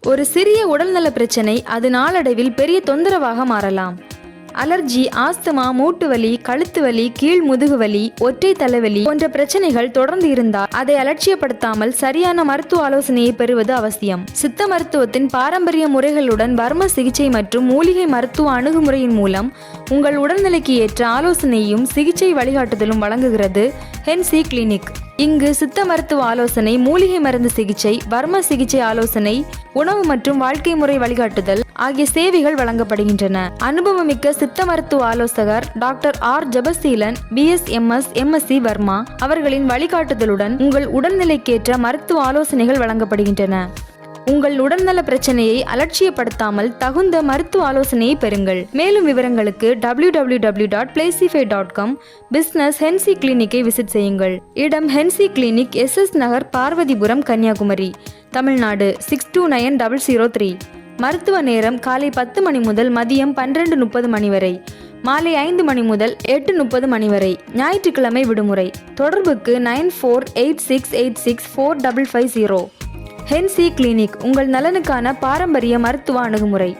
ஒரு சிறிய உடல்நல பிரச்சனை அது நாளடைவில் பெரிய தொந்தரவாக மாறலாம். அலர்ஜி, ஆஸ்துமா, மூட்டு வலி, கழுத்து வலி, கீழ் முதுகு வலி, ஒற்றை தலைவலி போன்ற பிரச்சனைகள் தொடர்ந்து இருந்தால் அதை அலட்சியப்படுத்தாமல் சரியான மருத்துவ ஆலோசனையை பெறுவது அவசியம். சித்த மருத்துவத்தின் பாரம்பரிய முறைகளுடன் வர்ம சிகிச்சை மற்றும் மூலிகை மருத்துவ அணுகுமுறையின் மூலம் உங்கள் உடல்நிலைக்கு ஏற்ற ஆலோசனையும் சிகிச்சை வழிகாட்டுதலும் வழங்குகிறது ஹென்சி கிளினிக். இங்கு சித்த மருத்துவ ஆலோசனை, மூலிகை மருந்து சிகிச்சை, வர்ம சிகிச்சை ஆலோசனை, உணவு மற்றும் வாழ்க்கை முறை வழிகாட்டுதல் ஆகிய சேவைகள் வழங்கப்படுகின்றன. அனுபவமிக்க சித்த மருத்துவ ஆலோசகர் doctor R Jabaseelan, BSMS, MSc Varma அவர்களின் வழிகாட்டுதலுடன் உங்கள் உடல்நிலைக்கேற்ற மருத்துவ ஆலோசனைகள் வழங்கப்படுகின்றன. உங்கள் உடல்நல பிரச்சனையை அலட்சியப்படுத்தாமல் தகுந்த மருத்துவ ஆலோசனையை பெறுங்கள். மேலும் விவரங்களுக்கு www.placify.com பிசினஸ் ஹென்சி கிளினிக்கை விசிட் செய்யுங்கள். இடம் ஹென்சி கிளினிக், SS நகர், பார்வதிபுரம், கன்னியாகுமரி, தமிழ்நாடு 629003. மருத்துவ நேரம் காலை 10 மணி முதல் மதியம் 12:30 மணி வரை, மாலை 5 மணி முதல் 8:30 மணி வரை. ஞாயிற்றுக்கிழமை விடுமுறை. தொடர்புக்கு 9486864550. ஹென்சி கிளினிக், உங்கள் நலனுக்கான பாரம்பரிய மருத்துவ அணுகுமுறை.